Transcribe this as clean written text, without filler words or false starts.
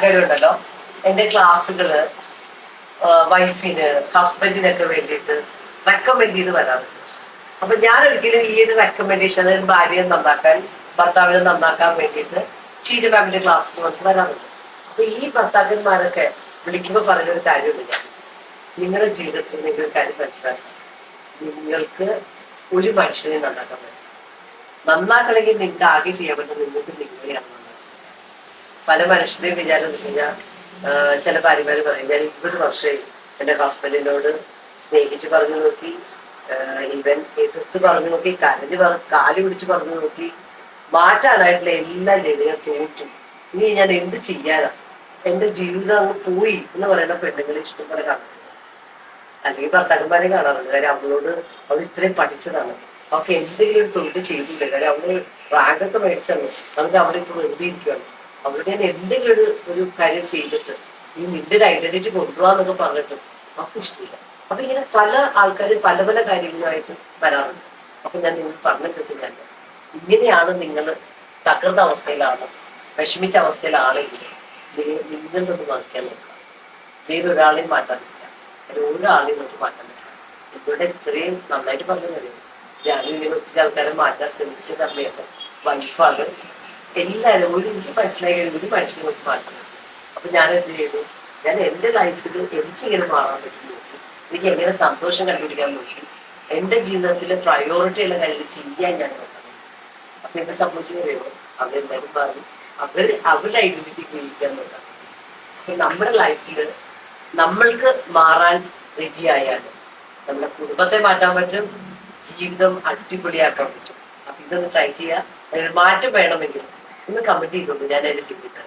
ആൾക്കാരുണ്ടല്ലോ എൻ്റെ ക്ലാസ്സുകള് വൈഫിന് ഹസ്ബൻഡിനൊക്കെ വേണ്ടിയിട്ട് റെക്കമെൻഡ് ചെയ്ത് വരാറുണ്ട്. അപ്പൊ ഞാൻ ഒരിക്കലും ഈ ഒരു റെക്കമെൻഡേഷൻ, അതായത് ഭാര്യയെ നന്നാക്കാൻ, ഭർത്താവിനെ നന്നാക്കാൻ വേണ്ടിയിട്ട് ഷീജ മാമിന്റെ ക്ലാസ്സിൽ നമുക്ക് വരാറുണ്ട്. അപ്പൊ ഈ ഭർത്താക്കന്മാരൊക്കെ വിളിക്കുമ്പോൾ പറഞ്ഞൊരു കാര്യമില്ല, നിങ്ങളുടെ ജീവിതത്തിൽ നിങ്ങൾ കാര്യം മനസ്സിലാക്കുക, നിങ്ങൾക്ക് ഒരു മനുഷ്യനെ നന്നാക്കാൻ പറ്റും. നന്നാക്കണമെങ്കിൽ നിങ്ങൾക്ക് ആകെ ചെയ്യാൻ പറ്റുന്നത് നിങ്ങൾക്ക് നിങ്ങളെയാണ് നന്നാക്കുക. പല മനുഷ്യരുടെയും വിചാരം എന്ന് വെച്ച് കഴിഞ്ഞാൽ, ചില ഭാര്യമാര് പറയും, ഞാൻ 20 വർഷമായി എൻ്റെ ഹസ്ബൻഡിനോട് സ്നേഹിച്ച് പറഞ്ഞു നോക്കി, ഇവൻ എതിർത്ത് പറഞ്ഞു നോക്കി, കാല് പിടിച്ച് പറഞ്ഞു നോക്കി, മാറ്റാനായിട്ടുള്ള എല്ലാം ചെയ്ത് ഞാൻ തോറ്റു, ഇനി ഞാൻ എന്ത് ചെയ്യാനാ, എന്റെ ജീവിതം അങ്ങ് പോയി എന്ന് പറയുന്ന പെണ്ണുങ്ങളെ ഇഷ്ടംപോലെ കാണും. അല്ലെങ്കിൽ ഭർത്താക്കന്മാരെ കാണാറുണ്ട്. കാര്യം അവൾ ഇത്രയും പഠിച്ചതാണ്, അവൾക്ക് എന്തെങ്കിലും ഒരു തൊഴിൽ ചെയ്തില്ല, കാര്യം അവള് റാങ്കൊക്കെ മേടിച്ചാണ്, നമുക്ക് അവിടെ ഇപ്പോൾ വെറുതെ ഇരിക്കുകയാണ്, അവളുടെ എന്തെങ്കിലും ഒരു കാര്യം ചെയ്തിട്ട് ഈ നിന്റെ ഒരു ഐഡന്റിറ്റി കൊണ്ടുപോകാന്നൊക്കെ പറഞ്ഞിട്ട് അവർക്ക് ഇഷ്ടമില്ല. അപ്പൊ ഇങ്ങനെ പല ആൾക്കാരും പല പല കാര്യങ്ങളുമായിട്ട് വരാറുണ്ട്. അപ്പൊ ഞാൻ നിങ്ങൾ പറഞ്ഞിട്ട് വെച്ചാൽ, ഇങ്ങനെയാണ് നിങ്ങൾ തകർന്ന അവസ്ഥയിലാണ്, വിഷമിച്ച അവസ്ഥയിലാണെങ്കിൽ നിങ്ങളുടെ ഒന്ന് മാറ്റാൻ നോക്കാം. വേറൊരാളെയും മാറ്റാൻ പറ്റില്ല, ഒരാളെയും നമുക്ക് മാറ്റാൻ പറ്റില്ല. ഇവിടെ ഇത്രയും നന്നായിട്ട് പറഞ്ഞു തരും. ഞാനും ഇങ്ങനെ ഒത്തിരി ആൾക്കാരെ മാറ്റാൻ ശ്രമിച്ച സമയത്ത് വൈഫാണ് എല്ലാവരും എനിക്ക് മനസ്സിലായി കഴിഞ്ഞാൽ ഒരു മനുഷ്യനെ നമുക്ക് മാറ്റാൻ പറ്റും. അപ്പൊ ഞാൻ എന്ത് ചെയ്തു, ഞാൻ എൻ്റെ ലൈഫിൽ എനിക്കിങ്ങനെ മാറാൻ പറ്റും നോക്കി, എനിക്ക് എങ്ങനെ സന്തോഷം കണ്ടുപിടിക്കാൻ നോക്കി, എൻ്റെ ജീവിതത്തിലെ പ്രയോറിറ്റി ഉള്ള കാര്യങ്ങൾ ചെയ്യാൻ ഞാൻ നോക്കണം. അപ്പൊ എന്നെ സംബന്ധിച്ച് കഴിയുമ്പോൾ അവരെല്ലാവരും പറഞ്ഞു അവരുടെ ഐഡന്റിറ്റി ഉപയോഗിക്കാൻ നോക്കാം. അപ്പൊ നമ്മുടെ ലൈഫിൽ നമ്മൾക്ക് മാറാൻ റെഡിയായാൽ നമ്മുടെ കുടുംബത്തെ മാറ്റാൻ പറ്റും, ജീവിതം അടിപൊളിയാക്കാൻ പറ്റും. അപ്പൊ ഇതൊന്ന് ട്രൈ ചെയ്യാം. മാറ്റം വേണമെങ്കിൽ ഒന്ന് കമന്റ് ചെയ്തോളൂ, ഞാൻ അതിന്റെ ലിമിറ്റ്